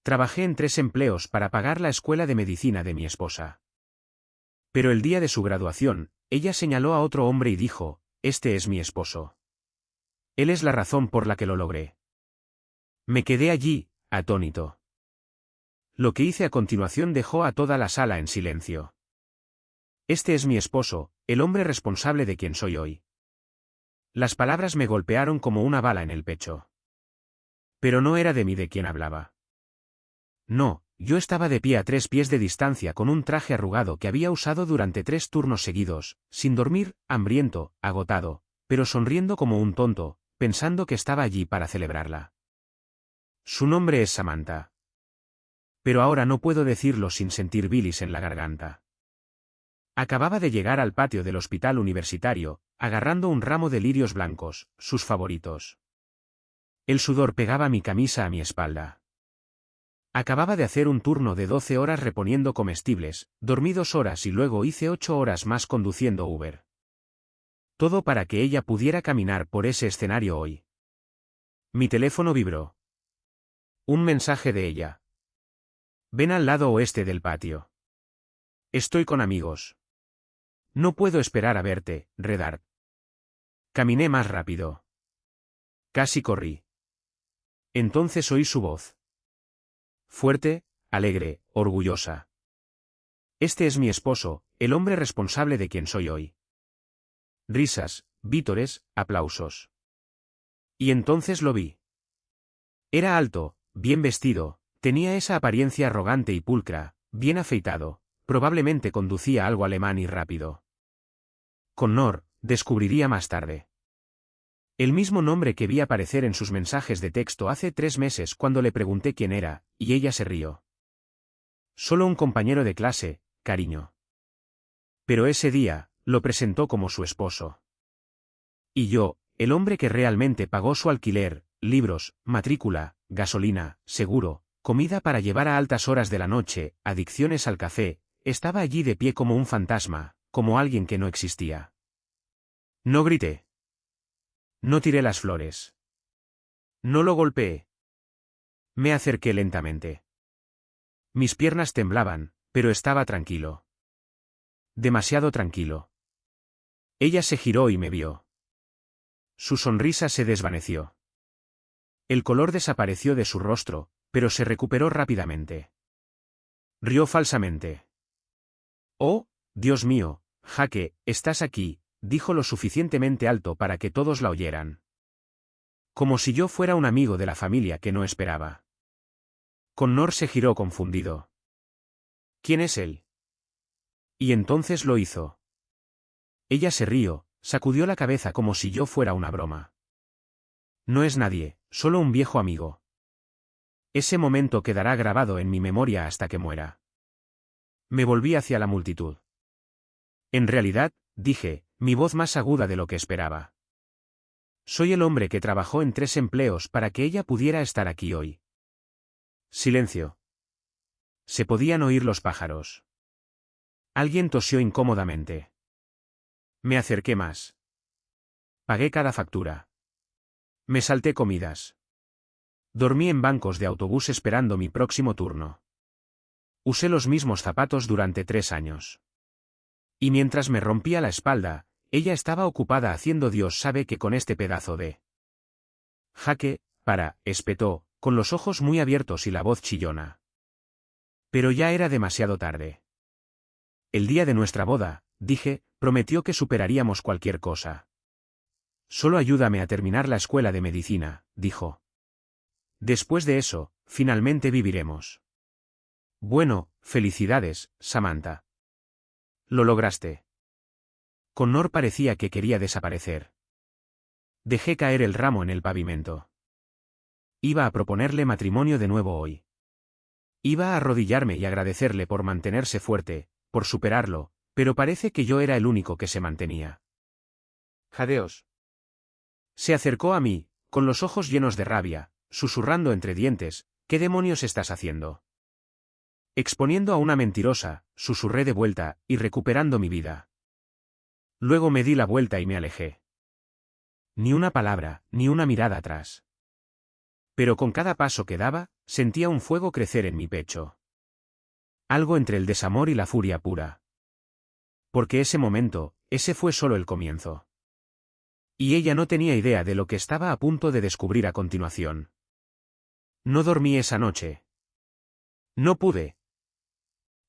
Trabajé en 3 empleos para pagar la escuela de medicina de mi esposa. Pero el día de su graduación, ella señaló a otro hombre y dijo, «Este es mi esposo. Él es la razón por la que lo logré». Me quedé allí, atónito. Lo que hice a continuación dejó a toda la sala en silencio. Este es mi esposo, el hombre responsable de quien soy hoy. Las palabras me golpearon como una bala en el pecho. Pero no era de mí de quien hablaba. No, yo estaba de pie a 3 pies de distancia con un traje arrugado que había usado durante 3 turnos seguidos, sin dormir, hambriento, agotado, pero sonriendo como un tonto, pensando que estaba allí para celebrarla. Su nombre es Samantha. Pero ahora no puedo decirlo sin sentir bilis en la garganta. Acababa de llegar al patio del hospital universitario, agarrando un ramo de lirios blancos, sus favoritos. El sudor pegaba mi camisa a mi espalda. Acababa de hacer un turno de 12 horas reponiendo comestibles, dormí 2 horas y luego hice 8 horas más conduciendo Uber. Todo para que ella pudiera caminar por ese escenario hoy. Mi teléfono vibró. Un mensaje de ella. Ven al lado oeste del patio. Estoy con amigos. No puedo esperar a verte, Redart. Caminé más rápido. Casi corrí. Entonces oí su voz. Fuerte, alegre, orgullosa. Este es mi esposo, el hombre responsable de quien soy hoy. Risas, vítores, aplausos. Y entonces lo vi. Era alto, bien vestido, tenía esa apariencia arrogante y pulcra, bien afeitado, probablemente conducía algo alemán y rápido. Connor, descubriría más tarde. El mismo nombre que vi aparecer en sus mensajes de texto hace 3 meses cuando le pregunté quién era, y ella se rió. Solo un compañero de clase, cariño. Pero ese día, lo presentó como su esposo. Y yo, el hombre que realmente pagó su alquiler, libros, matrícula, gasolina, seguro, comida para llevar a altas horas de la noche, adicciones al café, estaba allí de pie como un fantasma, como alguien que no existía. No grité. No tiré las flores. No lo golpeé. Me acerqué lentamente. Mis piernas temblaban, pero estaba tranquilo. Demasiado tranquilo. Ella se giró y me vio. Su sonrisa se desvaneció. El color desapareció de su rostro, pero se recuperó rápidamente. Rió falsamente. «Oh, Dios mío, Jake, estás aquí», dijo lo suficientemente alto para que todos la oyeran. Como si yo fuera un amigo de la familia que no esperaba. Connor se giró confundido. «¿Quién es él?» Y entonces lo hizo. Ella se rió, sacudió la cabeza como si yo fuera una broma. «No es nadie, solo un viejo amigo. Ese momento quedará grabado en mi memoria hasta que muera». Me volví hacia la multitud. En realidad, dije, mi voz más aguda de lo que esperaba. Soy el hombre que trabajó en 3 empleos para que ella pudiera estar aquí hoy. Silencio. Se podían oír los pájaros. Alguien tosió incómodamente. Me acerqué más. Pagué cada factura. Me salté comidas. Dormí en bancos de autobús esperando mi próximo turno. Usé los mismos zapatos durante 3 años. Y mientras me rompía la espalda, ella estaba ocupada haciendo Dios sabe qué con este pedazo de... Jake, espetó, con los ojos muy abiertos y la voz chillona. Pero ya era demasiado tarde. El día de nuestra boda, dije, prometió que superaríamos cualquier cosa. Solo ayúdame a terminar la escuela de medicina, dijo. Después de eso, finalmente viviremos. Bueno, felicidades, Samantha. Lo lograste. Connor parecía que quería desaparecer. Dejé caer el ramo en el pavimento. Iba a proponerle matrimonio de nuevo hoy. Iba a arrodillarme y agradecerle por mantenerse fuerte, por superarlo, pero parece que yo era el único que se mantenía. Jadeos. Se acercó a mí, con los ojos llenos de rabia, susurrando entre dientes, ¿qué demonios estás haciendo? Exponiendo a una mentirosa, susurré de vuelta, y recuperando mi vida. Luego me di la vuelta y me alejé. Ni una palabra, ni una mirada atrás. Pero con cada paso que daba, sentía un fuego crecer en mi pecho. Algo entre el desamor y la furia pura. Porque ese fue solo el comienzo. Y ella no tenía idea de lo que estaba a punto de descubrir a continuación. No dormí esa noche. No pude.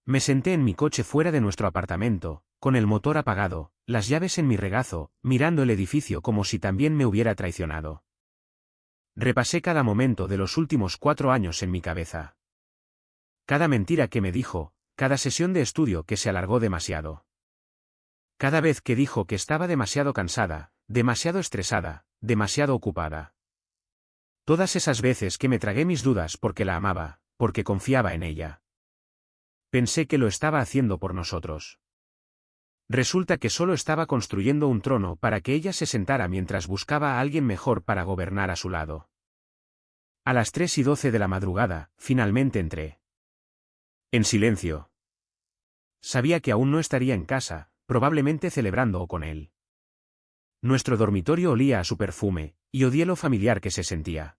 Me senté en mi coche fuera de nuestro apartamento, con el motor apagado, las llaves en mi regazo, mirando el edificio como si también me hubiera traicionado. Repasé cada momento de los últimos 4 años en mi cabeza. Cada mentira que me dijo, cada sesión de estudio que se alargó demasiado. Cada vez que dijo que estaba demasiado cansada, demasiado estresada, demasiado ocupada. Todas esas veces que me tragué mis dudas porque la amaba, porque confiaba en ella. Pensé que lo estaba haciendo por nosotros. Resulta que solo estaba construyendo un trono para que ella se sentara mientras buscaba a alguien mejor para gobernar a su lado. A las 3:12 de la madrugada, finalmente entré. En silencio. Sabía que aún no estaría en casa, probablemente celebrando o con él. Nuestro dormitorio olía a su perfume, y odié lo familiar que se sentía.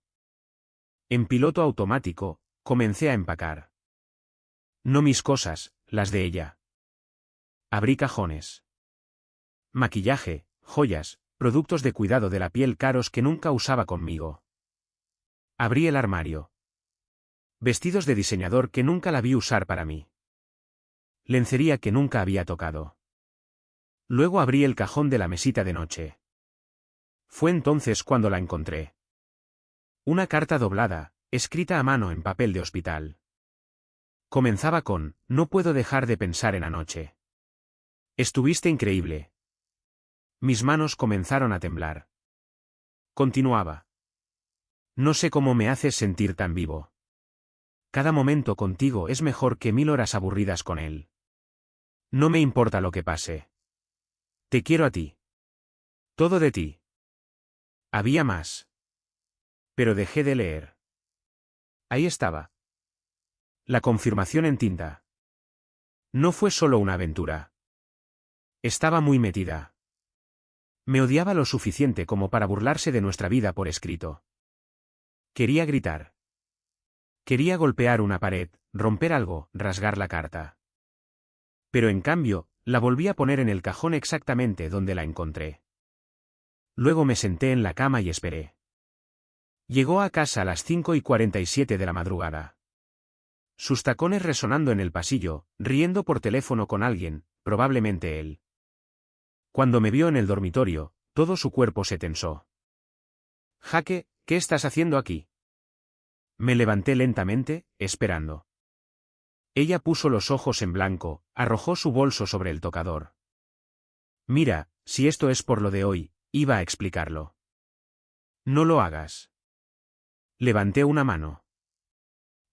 En piloto automático, comencé a empacar. No mis cosas, las de ella. Abrí cajones. Maquillaje, joyas, productos de cuidado de la piel caros que nunca usaba conmigo. Abrí el armario. Vestidos de diseñador que nunca la vi usar para mí. Lencería que nunca había tocado. Luego abrí el cajón de la mesita de noche. Fue entonces cuando la encontré. Una carta doblada, escrita a mano en papel de hospital. Comenzaba con: no puedo dejar de pensar en anoche. Estuviste increíble. Mis manos comenzaron a temblar. Continuaba. No sé cómo me haces sentir tan vivo. Cada momento contigo es mejor que 1000 horas aburridas con él. No me importa lo que pase. Te quiero a ti. Todo de ti. Había más. Pero dejé de leer. Ahí estaba. La confirmación en tinta. No fue solo una aventura. Estaba muy metida. Me odiaba lo suficiente como para burlarse de nuestra vida por escrito. Quería gritar. Quería golpear una pared, romper algo, rasgar la carta. Pero en cambio, la volví a poner en el cajón exactamente donde la encontré. Luego me senté en la cama y esperé. Llegó a casa a las 5:47 de la madrugada. Sus tacones resonando en el pasillo, riendo por teléfono con alguien, probablemente él. Cuando me vio en el dormitorio, todo su cuerpo se tensó. Jaque, ¿qué estás haciendo aquí? Me levanté lentamente, esperando. Ella puso los ojos en blanco, arrojó su bolso sobre el tocador. Mira, si esto es por lo de hoy, iba a explicarlo. No lo hagas. Levanté una mano.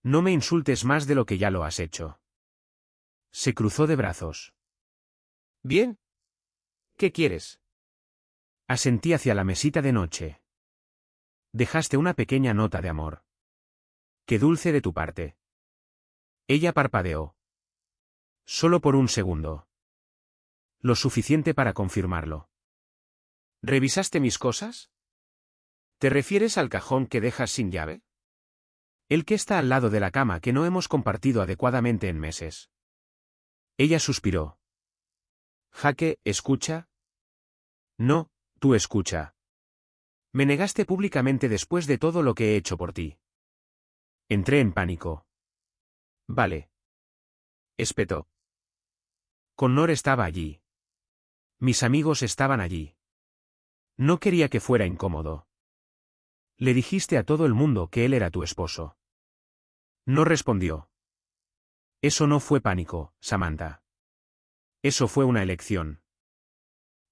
No me insultes más de lo que ya lo has hecho. Se cruzó de brazos. Bien. ¿Qué quieres? Asentí hacia la mesita de noche. Dejaste una pequeña nota de amor. Qué dulce de tu parte. Ella parpadeó. Solo por un segundo. Lo suficiente para confirmarlo. ¿Revisaste mis cosas? ¿Te refieres al cajón que dejas sin llave? El que está al lado de la cama que no hemos compartido adecuadamente en meses. Ella suspiró. Jaque, ¿escucha? No, tú escucha. Me negaste públicamente después de todo lo que he hecho por ti. Entré en pánico. Vale. Espetó. Connor estaba allí. Mis amigos estaban allí. No quería que fuera incómodo. Le dijiste a todo el mundo que él era tu esposo. No respondió. Eso no fue pánico, Samantha. Eso fue una elección.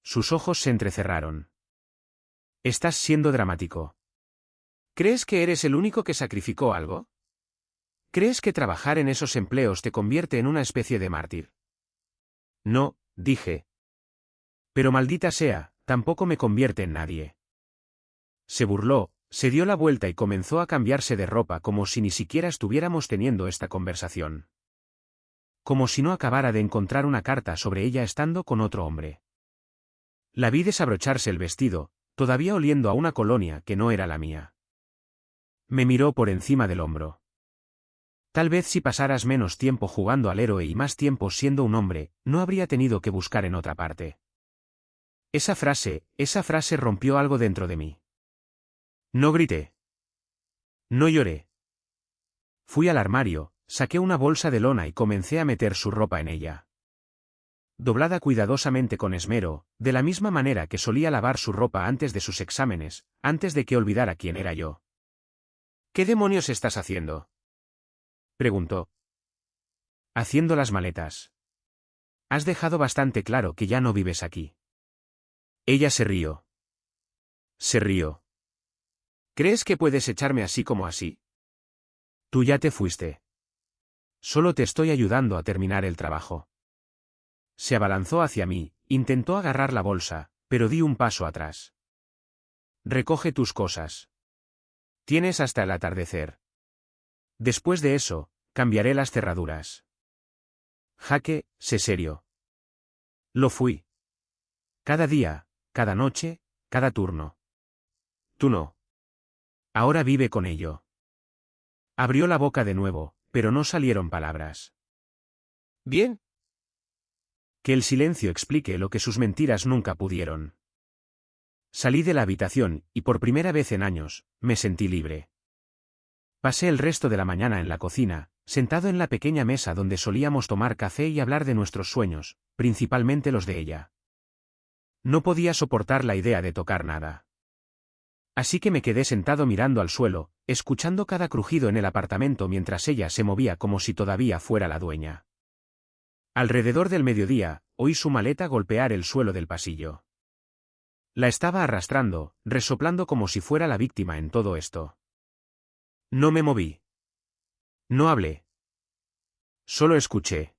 Sus ojos se entrecerraron. Estás siendo dramático. ¿Crees que eres el único que sacrificó algo? ¿Crees que trabajar en esos empleos te convierte en una especie de mártir? No, dije. Pero maldita sea, tampoco me convierte en nadie. Se burló, se dio la vuelta y comenzó a cambiarse de ropa como si ni siquiera estuviéramos teniendo esta conversación. Como si no acabara de encontrar una carta sobre ella estando con otro hombre. La vi desabrocharse el vestido, todavía oliendo a una colonia que no era la mía. Me miró por encima del hombro. Tal vez si pasaras menos tiempo jugando al héroe y más tiempo siendo un hombre, no habría tenido que buscar en otra parte. Esa frase rompió algo dentro de mí. No grité. No lloré. Fui al armario, saqué una bolsa de lona y comencé a meter su ropa en ella. Doblada cuidadosamente con esmero, de la misma manera que solía lavar su ropa antes de sus exámenes, antes de que olvidara quién era yo. ¿Qué demonios estás haciendo?, preguntó. Haciendo las maletas. Has dejado bastante claro que ya no vives aquí. Ella se rió. Se rió. ¿Crees que puedes echarme así como así? Tú ya te fuiste. Solo te estoy ayudando a terminar el trabajo. Se abalanzó hacia mí, intentó agarrar la bolsa, pero di un paso atrás. Recoge tus cosas. Tienes hasta el atardecer. Después de eso, cambiaré las cerraduras. Jake, sé serio. Lo fui. Cada día, cada noche, cada turno. Tú no. Ahora vive con ello. Abrió la boca de nuevo, pero no salieron palabras. Bien. Que el silencio explique lo que sus mentiras nunca pudieron. Salí de la habitación, y por primera vez en años, me sentí libre. Pasé el resto de la mañana en la cocina, sentado en la pequeña mesa donde solíamos tomar café y hablar de nuestros sueños, principalmente los de ella. No podía soportar la idea de tocar nada. Así que me quedé sentado mirando al suelo, escuchando cada crujido en el apartamento mientras ella se movía como si todavía fuera la dueña. Alrededor del mediodía, oí su maleta golpear el suelo del pasillo. La estaba arrastrando, resoplando como si fuera la víctima en todo esto. No me moví. No hablé. Solo escuché.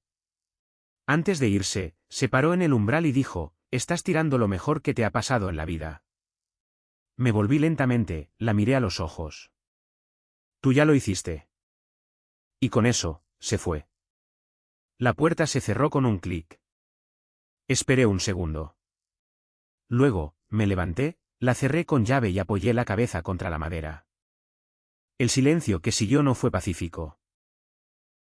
Antes de irse, se paró en el umbral y dijo, «Estás tirando lo mejor que te ha pasado en la vida». Me volví lentamente, la miré a los ojos. Tú ya lo hiciste. Y con eso, se fue. La puerta se cerró con un clic. Esperé un segundo. Luego, me levanté, la cerré con llave y apoyé la cabeza contra la madera. El silencio que siguió no fue pacífico.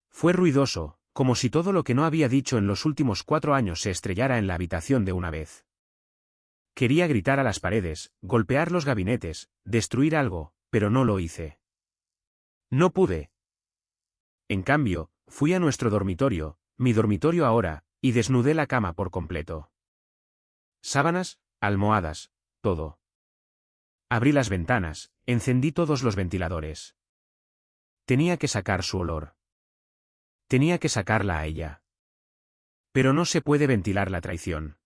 Fue ruidoso, como si todo lo que no había dicho en los últimos 4 años se estrellara en la habitación de una vez. Quería gritar a las paredes, golpear los gabinetes, destruir algo, pero no lo hice. No pude. En cambio, fui a nuestro dormitorio, mi dormitorio ahora, y desnudé la cama por completo. Sábanas, almohadas, todo. Abrí las ventanas, encendí todos los ventiladores. Tenía que sacar su olor. Tenía que sacarla a ella. Pero no se puede ventilar la traición.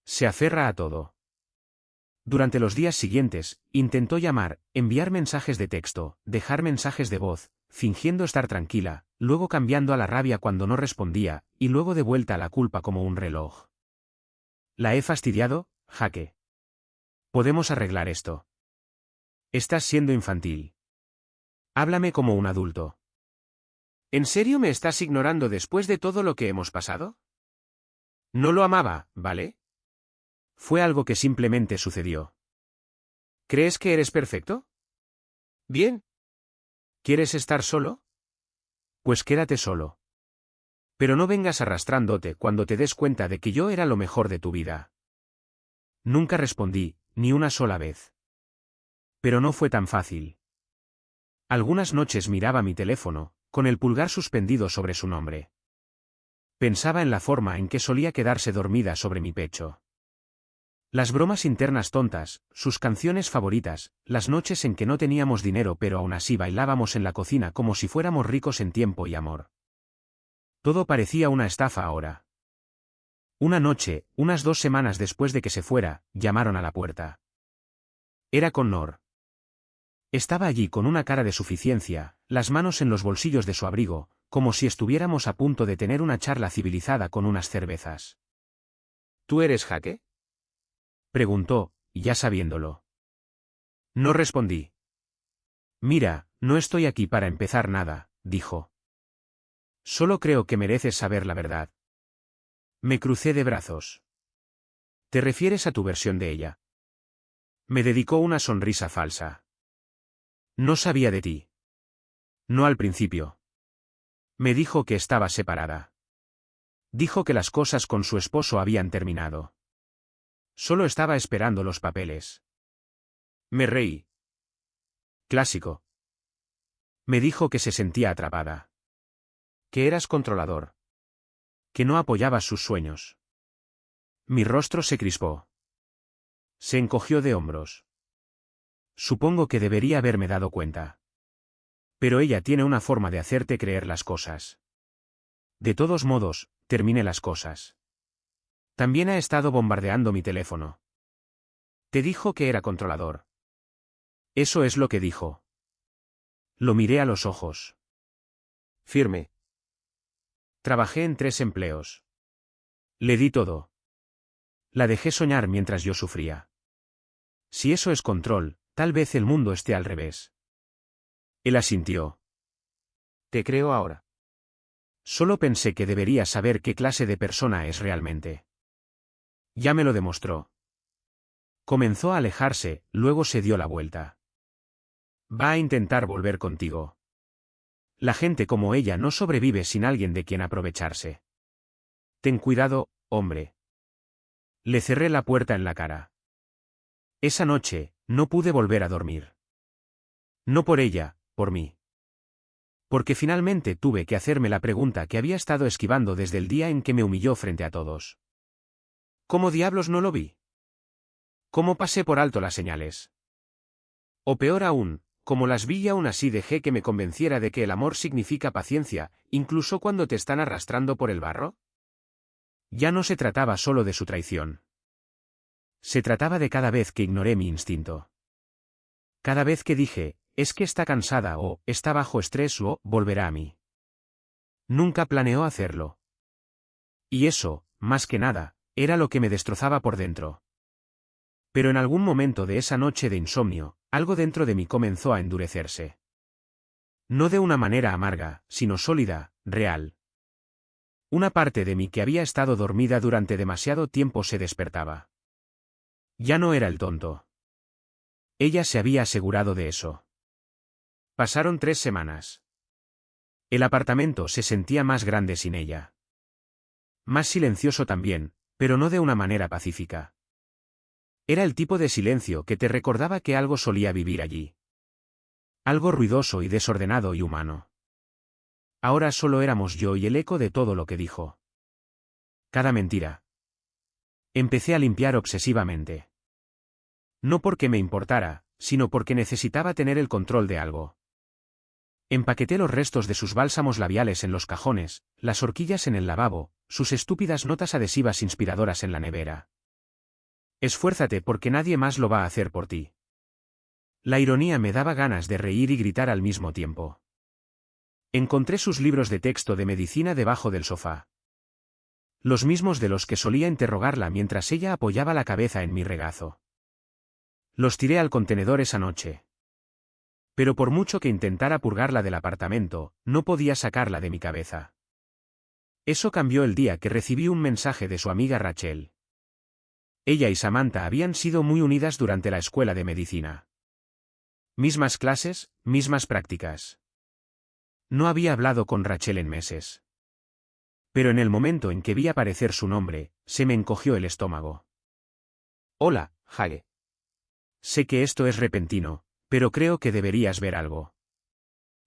Se aferra a todo. Durante los días siguientes, intentó llamar, enviar mensajes de texto, dejar mensajes de voz, fingiendo estar tranquila, luego cambiando a la rabia cuando no respondía, y luego de vuelta a la culpa como un reloj. ¿La he fastidiado, Jake? Podemos arreglar esto. Estás siendo infantil. Háblame como un adulto. ¿En serio me estás ignorando después de todo lo que hemos pasado? No lo amaba, ¿vale? Fue algo que simplemente sucedió. ¿Crees que eres perfecto? Bien. ¿Quieres estar solo? Pues quédate solo. Pero no vengas arrastrándote cuando te des cuenta de que yo era lo mejor de tu vida. Nunca respondí, ni una sola vez. Pero no fue tan fácil. Algunas noches miraba mi teléfono, con el pulgar suspendido sobre su nombre. Pensaba en la forma en que solía quedarse dormida sobre mi pecho. Las bromas internas tontas, sus canciones favoritas, las noches en que no teníamos dinero pero aún así bailábamos en la cocina como si fuéramos ricos en tiempo y amor. Todo parecía una estafa ahora. Una noche, unas 2 semanas después de que se fuera, llamaron a la puerta. Era Connor. Estaba allí con una cara de suficiencia, las manos en los bolsillos de su abrigo, como si estuviéramos a punto de tener una charla civilizada con unas cervezas. ¿Tú eres Jake?, preguntó, ya sabiéndolo. No respondí. Mira, no estoy aquí para empezar nada, dijo. Solo creo que mereces saber la verdad. Me crucé de brazos. ¿Te refieres a tu versión de ella? Me dedicó una sonrisa falsa. No sabía de ti. No al principio. Me dijo que estaba separada. Dijo que las cosas con su esposo habían terminado. Solo estaba esperando los papeles. Me reí. Clásico. Me dijo que se sentía atrapada. Que eras controlador. Que no apoyabas sus sueños. Mi rostro se crispó. Se encogió de hombros. Supongo que debería haberme dado cuenta. Pero ella tiene una forma de hacerte creer las cosas. De todos modos, terminé las cosas. También ha estado bombardeando mi teléfono. Te dijo que era controlador. Eso es lo que dijo. Lo miré a los ojos. Firme. Trabajé en 3 empleos. Le di todo. La dejé soñar mientras yo sufría. Si eso es control, tal vez el mundo esté al revés. Él asintió. Te creo ahora. Solo pensé que debería saber qué clase de persona es realmente. Ya me lo demostró. Comenzó a alejarse, luego se dio la vuelta. Va a intentar volver contigo. La gente como ella no sobrevive sin alguien de quien aprovecharse. Ten cuidado, hombre. Le cerré la puerta en la cara. Esa noche, no pude volver a dormir. No por ella, por mí. Porque finalmente tuve que hacerme la pregunta que había estado esquivando desde el día en que me humilló frente a todos. ¿Cómo diablos no lo vi? ¿Cómo pasé por alto las señales? O peor aún, como las vi y aún así dejé que me convenciera de que el amor significa paciencia, incluso cuando te están arrastrando por el barro. Ya no se trataba solo de su traición. Se trataba de cada vez que ignoré mi instinto. Cada vez que dije, es que está cansada o está bajo estrés o volverá a mí. Nunca planeó hacerlo. Y eso, más que nada, era lo que me destrozaba por dentro. Pero en algún momento de esa noche de insomnio, algo dentro de mí comenzó a endurecerse. No de una manera amarga, sino sólida, real. Una parte de mí que había estado dormida durante demasiado tiempo se despertaba. Ya no era el tonto. Ella se había asegurado de eso. Pasaron 3 semanas. El apartamento se sentía más grande sin ella. Más silencioso también, pero no de una manera pacífica. Era el tipo de silencio que te recordaba que algo solía vivir allí. Algo ruidoso y desordenado y humano. Ahora solo éramos yo y el eco de todo lo que dijo. Cada mentira. Empecé a limpiar obsesivamente. No porque me importara, sino porque necesitaba tener el control de algo. Empaqueté los restos de sus bálsamos labiales en los cajones, las horquillas en el lavabo, sus estúpidas notas adhesivas inspiradoras en la nevera. Esfuérzate porque nadie más lo va a hacer por ti. La ironía me daba ganas de reír y gritar al mismo tiempo. Encontré sus libros de texto de medicina debajo del sofá. Los mismos de los que solía interrogarla mientras ella apoyaba la cabeza en mi regazo. Los tiré al contenedor esa noche. Pero por mucho que intentara purgarla del apartamento, no podía sacarla de mi cabeza. Eso cambió el día que recibí un mensaje de su amiga Rachel. Ella y Samantha habían sido muy unidas durante la escuela de medicina. Mismas clases, mismas prácticas. No había hablado con Rachel en meses. Pero en el momento en que vi aparecer su nombre, se me encogió el estómago. Hola, Jale. Sé que esto es repentino, pero creo que deberías ver algo.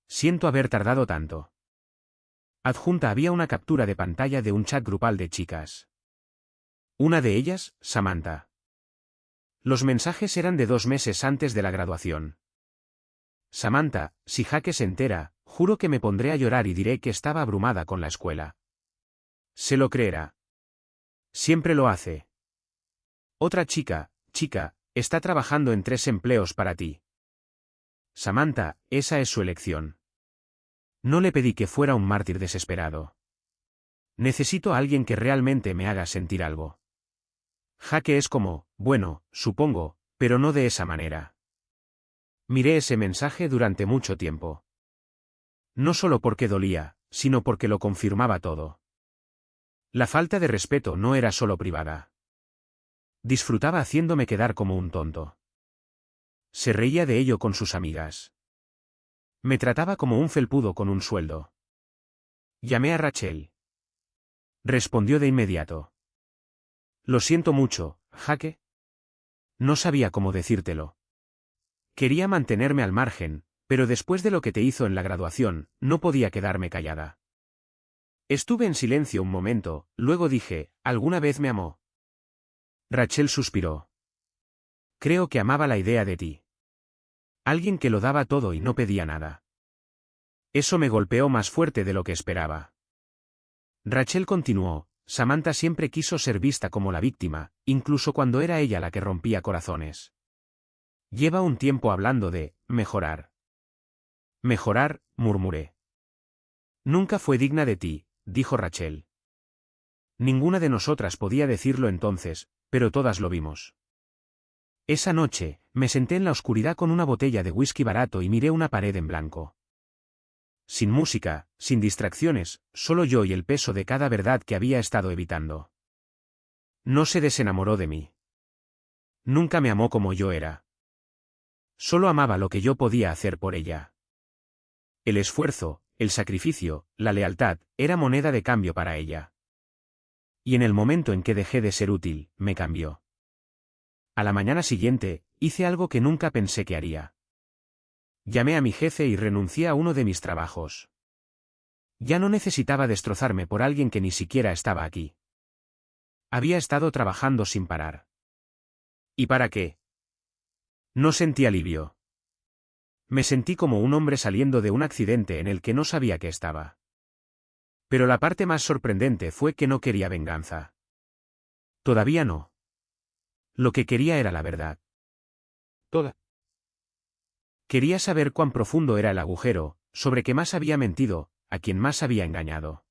Siento haber tardado tanto. Adjunta había una captura de pantalla de un chat grupal de chicas. Una de ellas, Samantha. Los mensajes eran de 2 meses antes de la graduación. Samantha, si Jake se entera, juro que me pondré a llorar y diré que estaba abrumada con la escuela. Se lo creerá. Siempre lo hace. Otra chica, está trabajando en 3 empleos para ti. Samantha, esa es su elección. No le pedí que fuera un mártir desesperado. Necesito a alguien que realmente me haga sentir algo. Jake es como, bueno, supongo, pero no de esa manera. Miré ese mensaje durante mucho tiempo. No solo porque dolía, sino porque lo confirmaba todo. La falta de respeto no era solo privada. Disfrutaba haciéndome quedar como un tonto. Se reía de ello con sus amigas. Me trataba como un felpudo con un sueldo. Llamé a Rachel. Respondió de inmediato. Lo siento mucho, Jake. No sabía cómo decírtelo. Quería mantenerme al margen, pero después de lo que te hizo en la graduación, no podía quedarme callada. Estuve en silencio un momento, luego dije, ¿alguna vez me amó? Rachel suspiró. Creo que amaba la idea de ti. Alguien que lo daba todo y no pedía nada. Eso me golpeó más fuerte de lo que esperaba. Rachel continuó, Samantha siempre quiso ser vista como la víctima, incluso cuando era ella la que rompía corazones. Lleva un tiempo hablando de mejorar. Mejorar, murmuré. Nunca fue digna de ti, dijo Rachel. Ninguna de nosotras podía decirlo entonces, pero todas lo vimos. Esa noche, me senté en la oscuridad con una botella de whisky barato y miré una pared en blanco. Sin música, sin distracciones, solo yo y el peso de cada verdad que había estado evitando. No se desenamoró de mí. Nunca me amó como yo era. Solo amaba lo que yo podía hacer por ella. El esfuerzo, el sacrificio, la lealtad, era moneda de cambio para ella. Y en el momento en que dejé de ser útil, me cambió. A la mañana siguiente, hice algo que nunca pensé que haría. Llamé a mi jefe y renuncié a uno de mis trabajos. Ya no necesitaba destrozarme por alguien que ni siquiera estaba aquí. Había estado trabajando sin parar. ¿Y para qué? No sentí alivio. Me sentí como un hombre saliendo de un accidente en el que no sabía que estaba. Pero la parte más sorprendente fue que no quería venganza. Todavía no. Lo que quería era la verdad. Toda. Quería saber cuán profundo era el agujero, sobre qué más había mentido, a quién más había engañado.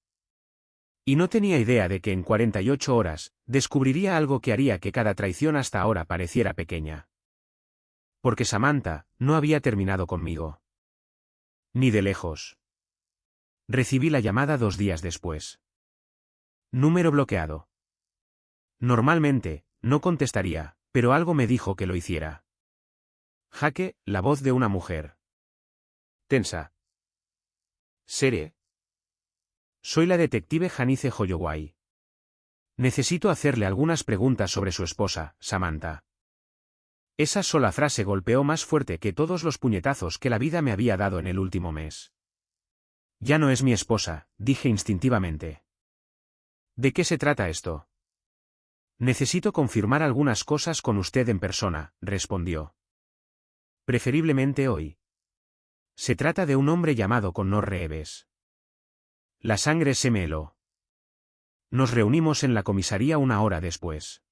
Y no tenía idea de que en 48 horas, descubriría algo que haría que cada traición hasta ahora pareciera pequeña. Porque Samantha no había terminado conmigo. Ni de lejos. Recibí la llamada 2 días después. Número bloqueado. Normalmente, no contestaría, pero algo me dijo que lo hiciera. Jake, la voz de una mujer. Tensa. Serie. Soy la detective Janice Holloway. Necesito hacerle algunas preguntas sobre su esposa, Samantha. Esa sola frase golpeó más fuerte que todos los puñetazos que la vida me había dado en el último mes. Ya no es mi esposa, dije instintivamente. ¿De qué se trata esto? Necesito confirmar algunas cosas con usted en persona, respondió. Preferiblemente hoy. Se trata de un hombre llamado Connor Reeves. La sangre se me heló. Nos reunimos en la comisaría 1 hora después.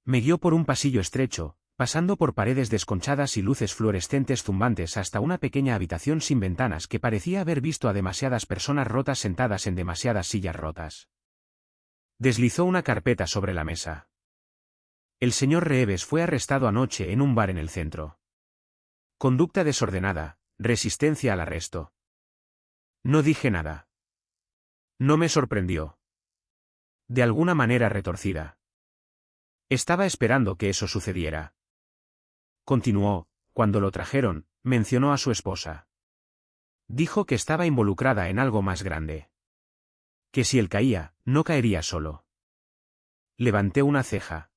Me guió por un pasillo estrecho, pasando por paredes desconchadas y luces fluorescentes zumbantes hasta una pequeña habitación sin ventanas que parecía haber visto a demasiadas personas rotas sentadas en demasiadas sillas rotas. Deslizó una carpeta sobre la mesa. El señor Reeves fue arrestado anoche en un bar en el centro. Conducta desordenada, resistencia al arresto. No dije nada. No me sorprendió. De alguna manera retorcida. Estaba esperando que eso sucediera. Continuó, cuando lo trajeron, mencionó a su esposa. Dijo que estaba involucrada en algo más grande. Que si él caía, no caería solo. Levanté una ceja.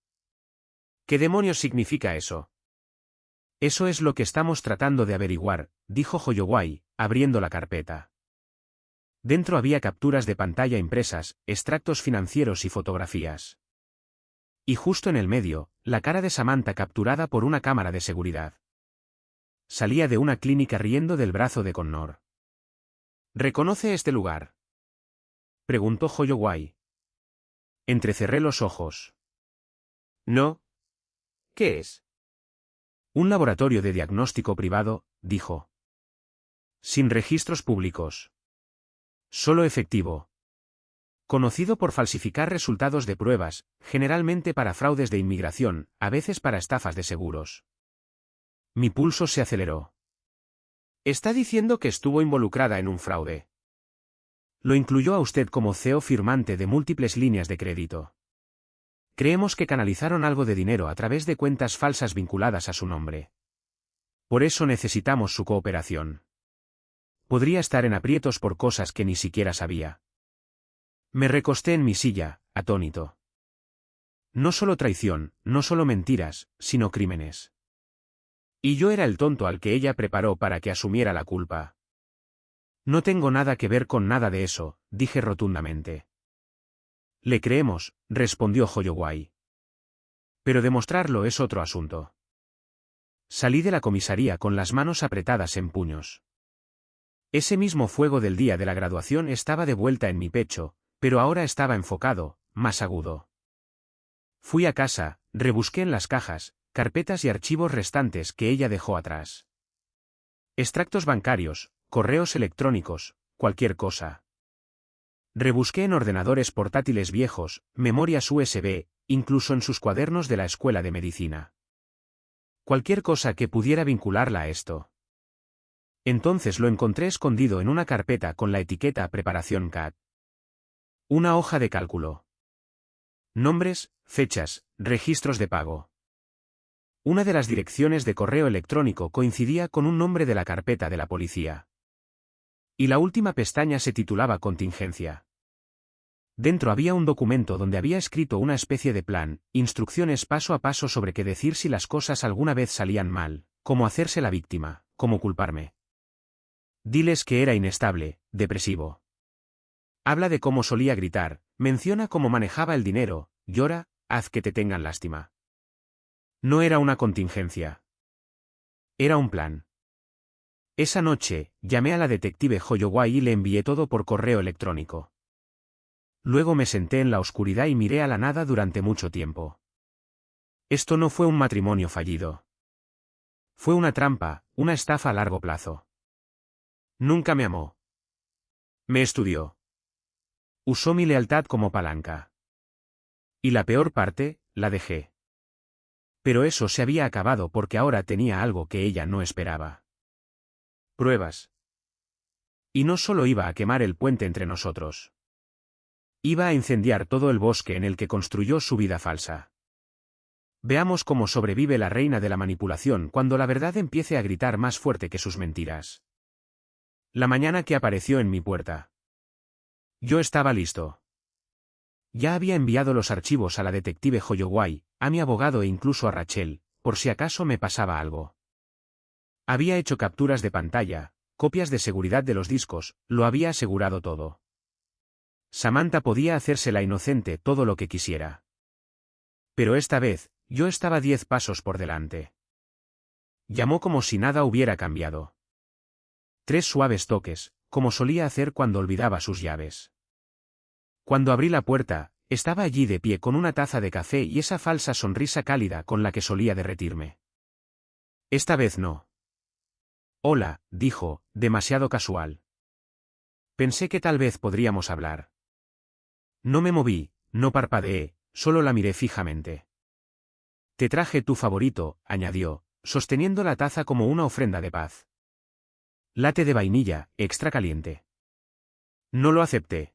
¿Qué demonios significa eso? Eso es lo que estamos tratando de averiguar, dijo Holloway, abriendo la carpeta. Dentro había capturas de pantalla impresas, extractos financieros y fotografías. Y justo en el medio, la cara de Samantha capturada por una cámara de seguridad. Salía de una clínica riendo del brazo de Connor. ¿Reconoce este lugar?, preguntó Holloway. Entrecerré los ojos. No. ¿Qué es? Un laboratorio de diagnóstico privado, dijo. Sin registros públicos. Solo efectivo. Conocido por falsificar resultados de pruebas, generalmente para fraudes de inmigración, a veces para estafas de seguros. Mi pulso se aceleró. ¿Está diciendo que estuvo involucrada en un fraude? Lo incluyó a usted como CEO firmante de múltiples líneas de crédito. Creemos que canalizaron algo de dinero a través de cuentas falsas vinculadas a su nombre. Por eso necesitamos su cooperación. Podría estar en aprietos por cosas que ni siquiera sabía. Me recosté en mi silla, atónito. No solo traición, no solo mentiras, sino crímenes. Y yo era el tonto al que ella preparó para que asumiera la culpa. No tengo nada que ver con nada de eso, dije rotundamente. Le creemos, respondió Holloway. Pero demostrarlo es otro asunto. Salí de la comisaría con las manos apretadas en puños. Ese mismo fuego del día de la graduación estaba de vuelta en mi pecho, pero ahora estaba enfocado, más agudo. Fui a casa, rebusqué en las cajas, carpetas y archivos restantes que ella dejó atrás. Extractos bancarios, correos electrónicos, cualquier cosa. Rebusqué en ordenadores portátiles viejos, memorias USB, incluso en sus cuadernos de la escuela de medicina. Cualquier cosa que pudiera vincularla a esto. Entonces lo encontré escondido en una carpeta con la etiqueta Preparación CAD. Una hoja de cálculo. Nombres, fechas, registros de pago. Una de las direcciones de correo electrónico coincidía con un nombre de la carpeta de la policía. Y la última pestaña se titulaba Contingencia. Dentro había un documento donde había escrito una especie de plan, instrucciones paso a paso sobre qué decir si las cosas alguna vez salían mal, cómo hacerse la víctima, cómo culparme. Diles que era inestable, depresivo. Habla de cómo solía gritar, menciona cómo manejaba el dinero, llora, haz que te tengan lástima. No era una contingencia. Era un plan. Esa noche, llamé a la detective Holloway y le envié todo por correo electrónico. Luego me senté en la oscuridad y miré a la nada durante mucho tiempo. Esto no fue un matrimonio fallido. Fue una trampa, una estafa a largo plazo. Nunca me amó. Me estudió. Usó mi lealtad como palanca. Y la peor parte, la dejé. Pero eso se había acabado porque ahora tenía algo que ella no esperaba. Pruebas. Y no solo iba a quemar el puente entre nosotros. Iba a incendiar todo el bosque en el que construyó su vida falsa. Veamos cómo sobrevive la reina de la manipulación cuando la verdad empiece a gritar más fuerte que sus mentiras. La mañana que apareció en mi puerta. Yo estaba listo. Ya había enviado los archivos a la detective Holloway, a mi abogado e incluso a Rachel, por si acaso me pasaba algo. Había hecho capturas de pantalla, copias de seguridad de los discos, lo había asegurado todo. Samantha podía hacerse la inocente todo lo que quisiera. Pero esta vez, yo estaba 10 pasos por delante. Llamó como si nada hubiera cambiado. 3 suaves toques, como solía hacer cuando olvidaba sus llaves. Cuando abrí la puerta, estaba allí de pie con una taza de café y esa falsa sonrisa cálida con la que solía derretirme. Esta vez no. Hola, dijo, demasiado casual. Pensé que tal vez podríamos hablar. No me moví, no parpadeé, solo la miré fijamente. Te traje tu favorito, añadió, sosteniendo la taza como una ofrenda de paz. Latte de vainilla, extra caliente. No lo acepté.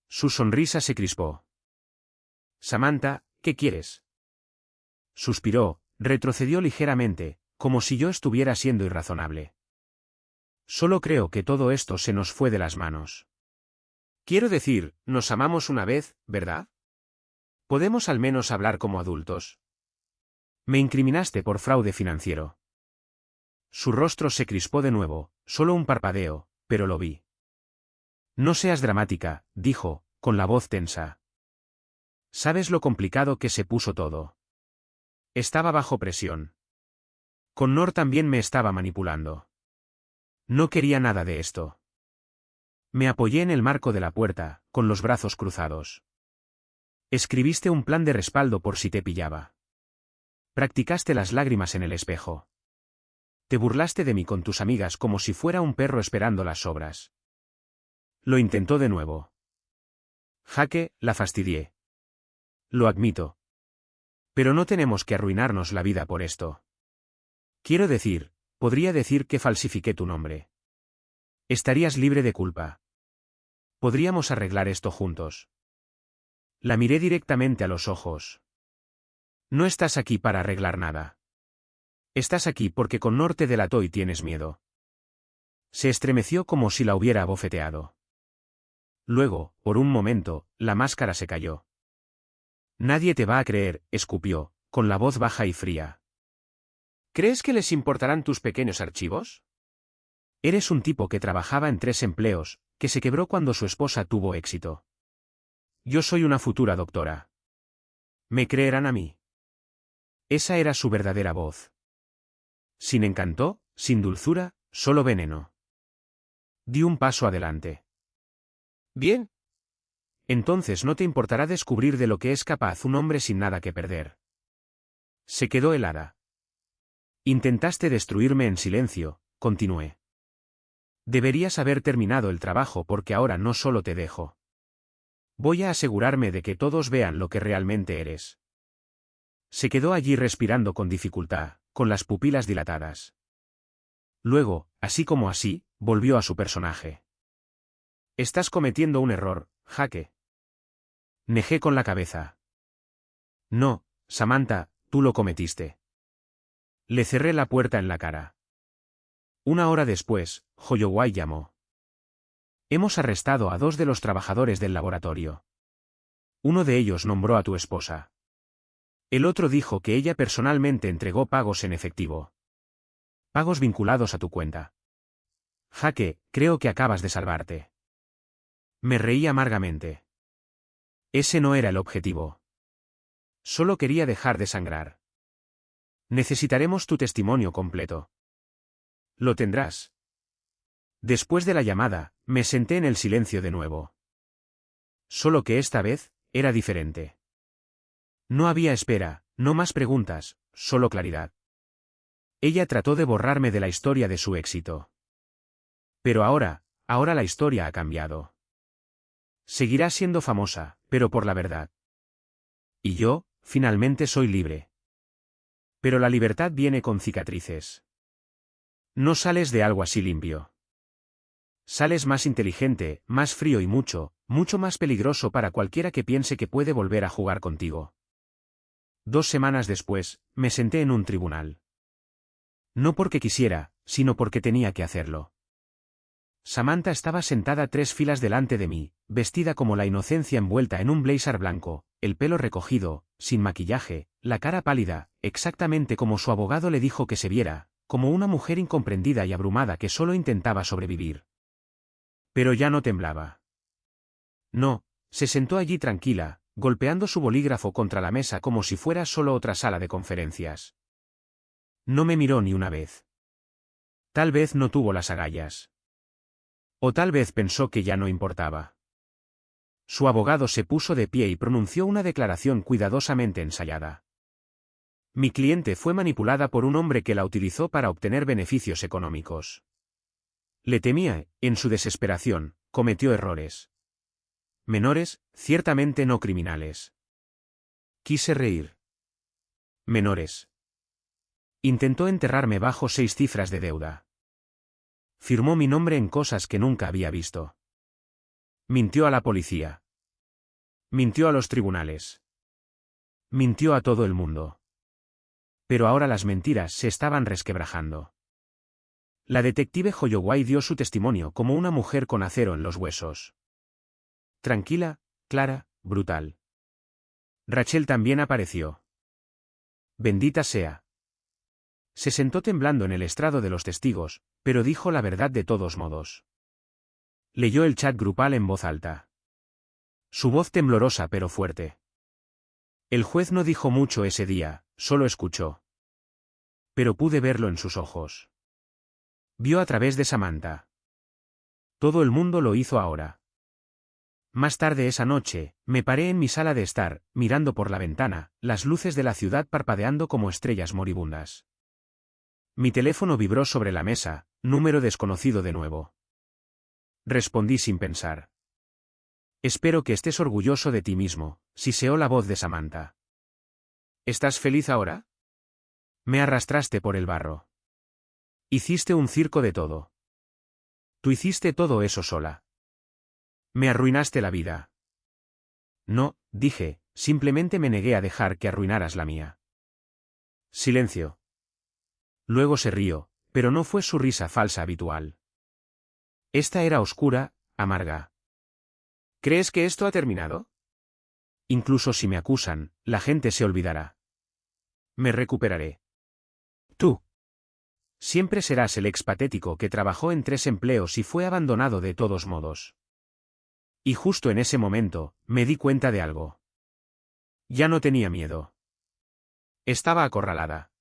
Su sonrisa se crispó. Samantha, ¿qué quieres? Suspiró, retrocedió ligeramente, como si yo estuviera siendo irrazonable. Solo creo que todo esto se nos fue de las manos. Quiero decir, nos amamos una vez, ¿verdad? Podemos al menos hablar como adultos. Me incriminaste por fraude financiero. Su rostro se crispó de nuevo, solo un parpadeo, pero lo vi. No seas dramática, dijo, con la voz tensa. ¿Sabes lo complicado que se puso todo? Estaba bajo presión. Connor también me estaba manipulando. No quería nada de esto. Me apoyé en el marco de la puerta, con los brazos cruzados. Escribiste un plan de respaldo por si te pillaba. Practicaste las lágrimas en el espejo. Te burlaste de mí con tus amigas como si fuera un perro esperando las sobras. Lo intentó de nuevo. Jaque, la fastidié. Lo admito. Pero no tenemos que arruinarnos la vida por esto. Quiero decir, podría decir que falsifiqué tu nombre. Estarías libre de culpa. Podríamos arreglar esto juntos. La miré directamente a los ojos. No estás aquí para arreglar nada. Estás aquí porque Connor te delató y tienes miedo. Se estremeció como si la hubiera abofeteado. Luego, por un momento, la máscara se cayó. Nadie te va a creer, escupió, con la voz baja y fría. ¿Crees que les importarán tus pequeños archivos? Eres un tipo que trabajaba en 3 empleos, que se quebró cuando su esposa tuvo éxito. Yo soy una futura doctora. ¿Me creerán a mí? Esa era su verdadera voz. Sin encanto, sin dulzura, solo veneno. Di un paso adelante. Bien. Entonces no te importará descubrir de lo que es capaz un hombre sin nada que perder. Se quedó helada. Intentaste destruirme en silencio, continué. Deberías haber terminado el trabajo porque ahora no solo te dejo. Voy a asegurarme de que todos vean lo que realmente eres. Se quedó allí respirando con dificultad, con las pupilas dilatadas. Luego, así como así, volvió a su personaje. Estás cometiendo un error, Jake. Negé con la cabeza. No, Samantha, tú lo cometiste. Le cerré la puerta en la cara. 1 hora después, Holloway llamó. Hemos arrestado a 2 de los trabajadores del laboratorio. Uno de ellos nombró a tu esposa. El otro dijo que ella personalmente entregó pagos en efectivo. Pagos vinculados a tu cuenta. Jake, creo que acabas de salvarte. Me reí amargamente. Ese no era el objetivo. Solo quería dejar de sangrar. Necesitaremos tu testimonio completo. Lo tendrás. Después de la llamada, me senté en el silencio de nuevo. Solo que esta vez, era diferente. No había espera, no más preguntas, solo claridad. Ella trató de borrarme de la historia de su éxito. Pero ahora la historia ha cambiado. Seguirá siendo famosa, pero por la verdad. Y yo, finalmente soy libre. Pero la libertad viene con cicatrices. No sales de algo así limpio. Sales más inteligente, más frío y mucho más peligroso para cualquiera que piense que puede volver a jugar contigo. 2 semanas después, me senté en un tribunal. No porque quisiera, sino porque tenía que hacerlo. Samantha estaba sentada 3 filas delante de mí, vestida como la inocencia envuelta en un blazer blanco, el pelo recogido, sin maquillaje, la cara pálida, exactamente como su abogado le dijo que se viera, como una mujer incomprendida y abrumada que solo intentaba sobrevivir. Pero ya no temblaba. No, se sentó allí tranquila, golpeando su bolígrafo contra la mesa como si fuera solo otra sala de conferencias. No me miró ni una vez. Tal vez no tuvo las agallas. O tal vez pensó que ya no importaba. Su abogado se puso de pie y pronunció una declaración cuidadosamente ensayada. Mi cliente fue manipulada por un hombre que la utilizó para obtener beneficios económicos. Le temía, en su desesperación, cometió errores. Menores, ciertamente no criminales. Quise reír. Menores. Intentó enterrarme bajo 6 cifras de deuda. Firmó mi nombre en cosas que nunca había visto. Mintió a la policía. Mintió a los tribunales. Mintió a todo el mundo. Pero ahora las mentiras se estaban resquebrajando. La detective Holloway dio su testimonio como una mujer con acero en los huesos. Tranquila, clara, brutal. Rachel también apareció. Bendita sea. Se sentó temblando en el estrado de los testigos, pero dijo la verdad de todos modos. Leyó el chat grupal en voz alta. Su voz temblorosa pero fuerte. El juez no dijo mucho ese día, solo escuchó. Pero pude verlo en sus ojos. Vio a través de Samantha. Todo el mundo lo hizo ahora. Más tarde esa noche, me paré en mi sala de estar, mirando por la ventana, las luces de la ciudad parpadeando como estrellas moribundas. Mi teléfono vibró sobre la mesa, número desconocido de nuevo. Respondí sin pensar. Espero que estés orgulloso de ti mismo, siseó la voz de Samantha. ¿Estás feliz ahora? Me arrastraste por el barro. Hiciste un circo de todo. Tú hiciste todo eso sola. Me arruinaste la vida. No, dije, simplemente me negué a dejar que arruinaras la mía. Silencio. Luego se rió, pero no fue su risa falsa habitual. Esta era oscura, amarga. ¿Crees que esto ha terminado? Incluso si me acusan, la gente se olvidará. Me recuperaré. Tú. Siempre serás el ex patético que trabajó en 3 empleos y fue abandonado de todos modos. Y justo en ese momento, me di cuenta de algo. Ya no tenía miedo. Estaba acorralada.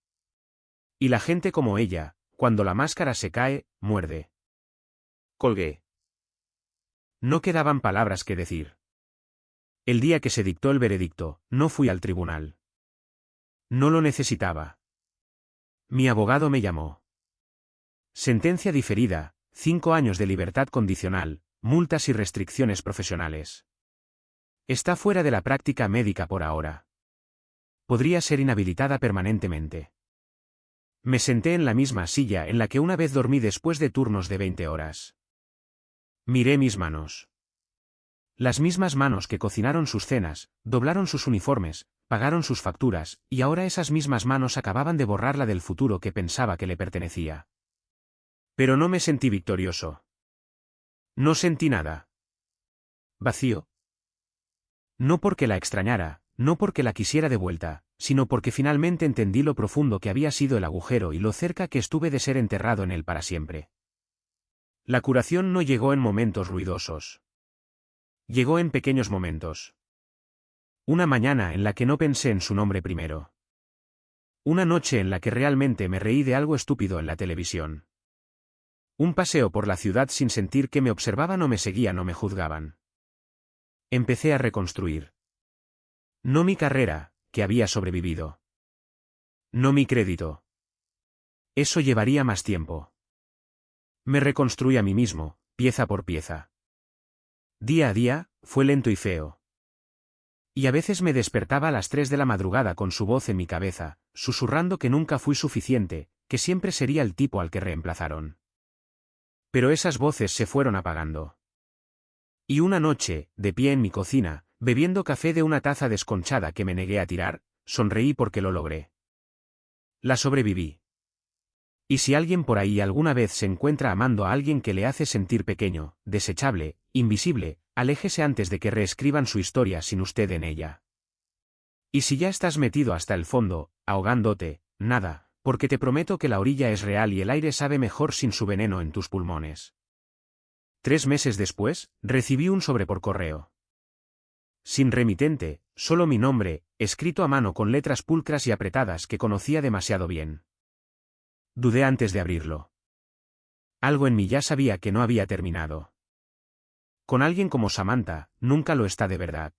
Y la gente como ella, cuando la máscara se cae, muerde. Colgué. No quedaban palabras que decir. El día que se dictó el veredicto, no fui al tribunal. No lo necesitaba. Mi abogado me llamó. Sentencia diferida, 5 años de libertad condicional, multas y restricciones profesionales. Está fuera de la práctica médica por ahora. Podría ser inhabilitada permanentemente. Me senté en la misma silla en la que una vez dormí después de turnos de 20 horas. Miré mis manos. Las mismas manos que cocinaron sus cenas, doblaron sus uniformes, pagaron sus facturas, y ahora esas mismas manos acababan de borrarla del futuro que pensaba que le pertenecía. Pero no me sentí victorioso. No sentí nada. Vacío. No porque la extrañara, no porque la quisiera de vuelta, sino porque finalmente entendí lo profundo que había sido el agujero y lo cerca que estuve de ser enterrado en él para siempre. La curación no llegó en momentos ruidosos. Llegó en pequeños momentos. Una mañana en la que no pensé en su nombre primero. Una noche en la que realmente me reí de algo estúpido en la televisión. Un paseo por la ciudad sin sentir que me observaban o me seguían o me juzgaban. Empecé a reconstruir. No mi carrera, que había sobrevivido. No mi crédito. Eso llevaría más tiempo. Me reconstruí a mí mismo, pieza por pieza. Día a día, fue lento y feo. Y a veces me despertaba a las 3 de la madrugada con su voz en mi cabeza, susurrando que nunca fui suficiente, que siempre sería el tipo al que reemplazaron. Pero esas voces se fueron apagando. Y una noche, de pie en mi cocina, bebiendo café de una taza desconchada que me negué a tirar, sonreí porque lo logré. La sobreviví. Y si alguien por ahí alguna vez se encuentra amando a alguien que le hace sentir pequeño, desechable, invisible, aléjese antes de que reescriban su historia sin usted en ella. Y si ya estás metido hasta el fondo, ahogándote, nada, porque te prometo que la orilla es real y el aire sabe mejor sin su veneno en tus pulmones. 3 meses después, recibí un sobre por correo. Sin remitente, solo mi nombre, escrito a mano con letras pulcras y apretadas que conocía demasiado bien. Dudé antes de abrirlo. Algo en mí ya sabía que no había terminado. Con alguien como Samantha, nunca lo está de verdad.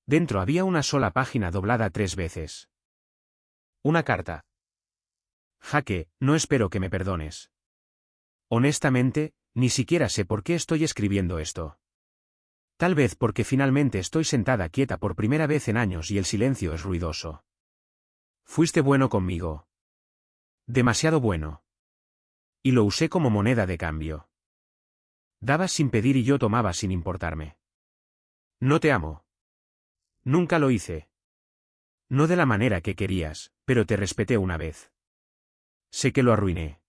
Dentro había una sola página doblada 3 veces. Una carta. Jaque, no espero que me perdones. Honestamente, ni siquiera sé por qué estoy escribiendo esto. Tal vez porque finalmente estoy sentada quieta por primera vez en años y el silencio es ruidoso. Fuiste bueno conmigo. Demasiado bueno. Y lo usé como moneda de cambio. Dabas sin pedir y yo tomaba sin importarme. No te amo. Nunca lo hice. No de la manera que querías, pero te respeté una vez. Sé que lo arruiné.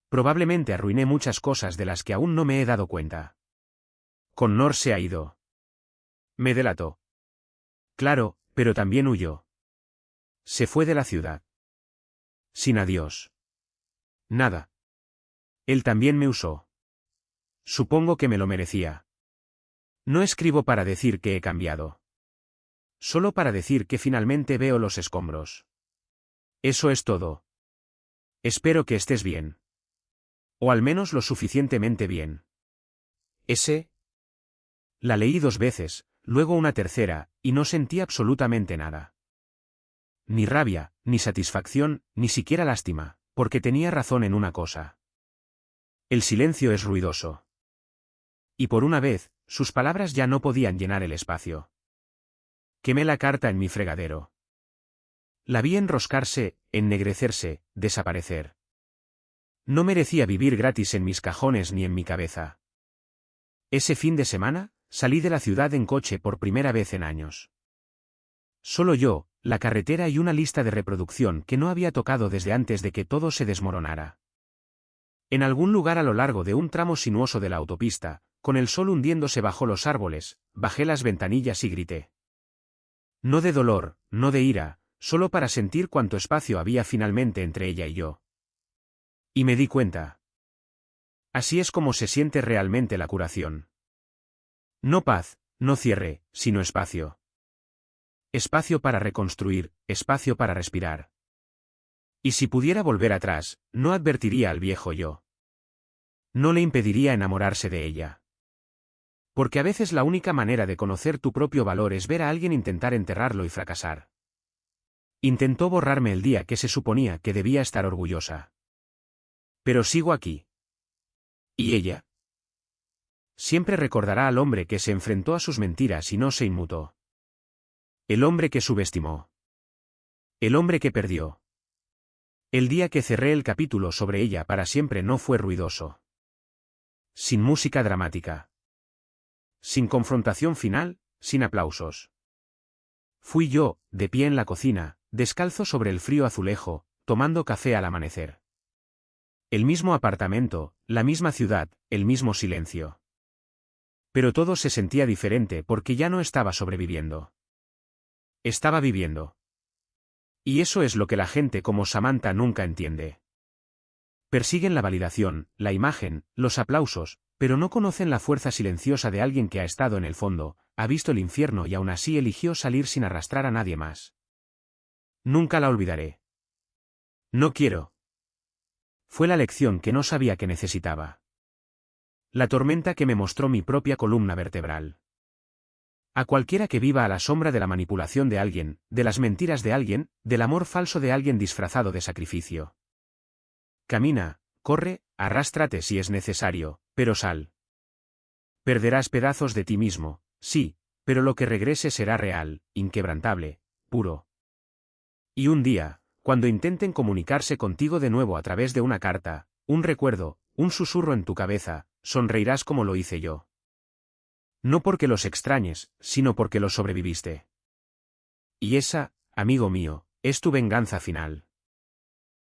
Probablemente arruiné muchas cosas de las que aún no me he dado cuenta. Connor se ha ido. Me delató. Claro, pero también huyó. Se fue de la ciudad. Sin adiós. Nada. Él también me usó. Supongo que me lo merecía. No escribo para decir que he cambiado. Solo para decir que finalmente veo los escombros. Eso es todo. Espero que estés bien. O al menos lo suficientemente bien. La leí 2 veces, luego una tercera, y no sentí absolutamente nada. Ni rabia, ni satisfacción, ni siquiera lástima, porque tenía razón en una cosa. El silencio es ruidoso. Y por una vez, sus palabras ya no podían llenar el espacio. Quemé la carta en mi fregadero. La vi enroscarse, ennegrecerse, desaparecer. No merecía vivir gratis en mis cajones ni en mi cabeza. Ese fin de semana, salí de la ciudad en coche por primera vez en años. Solo yo, la carretera y una lista de reproducción que no había tocado desde antes de que todo se desmoronara. En algún lugar a lo largo de un tramo sinuoso de la autopista, con el sol hundiéndose bajo los árboles, bajé las ventanillas y grité. No de dolor, no de ira, solo para sentir cuánto espacio había finalmente entre ella y yo. Y me di cuenta. Así es como se siente realmente la curación. No paz, no cierre, sino espacio. Espacio para reconstruir, espacio para respirar. Y si pudiera volver atrás, no advertiría al viejo yo. No le impediría enamorarse de ella. Porque a veces la única manera de conocer tu propio valor es ver a alguien intentar enterrarlo y fracasar. Intentó borrarme el día que se suponía que debía estar orgullosa. Pero sigo aquí. ¿Y ella? Siempre recordará al hombre que se enfrentó a sus mentiras y no se inmutó. El hombre que subestimó. El hombre que perdió. El día que cerré el capítulo sobre ella para siempre no fue ruidoso. Sin música dramática. Sin confrontación final, sin aplausos. Fui yo, de pie en la cocina, descalzo sobre el frío azulejo, tomando café al amanecer. El mismo apartamento, la misma ciudad, el mismo silencio. Pero todo se sentía diferente porque ya no estaba sobreviviendo. Estaba viviendo. Y eso es lo que la gente como Samantha nunca entiende. Persiguen la validación, la imagen, los aplausos, pero no conocen la fuerza silenciosa de alguien que ha estado en el fondo, ha visto el infierno y aún así eligió salir sin arrastrar a nadie más. Nunca la olvidaré. No quiero. Fue la lección que no sabía que necesitaba. La tormenta que me mostró mi propia columna vertebral. A cualquiera que viva a la sombra de la manipulación de alguien, de las mentiras de alguien, del amor falso de alguien disfrazado de sacrificio. Camina, corre, arrástrate si es necesario, pero sal. Perderás pedazos de ti mismo, sí, pero lo que regrese será real, inquebrantable, puro. Y un día, cuando intenten comunicarse contigo de nuevo a través de una carta, un recuerdo, un susurro en tu cabeza, sonreirás como lo hice yo. No porque los extrañes, sino porque los sobreviviste. Y esa, amigo mío, es tu venganza final.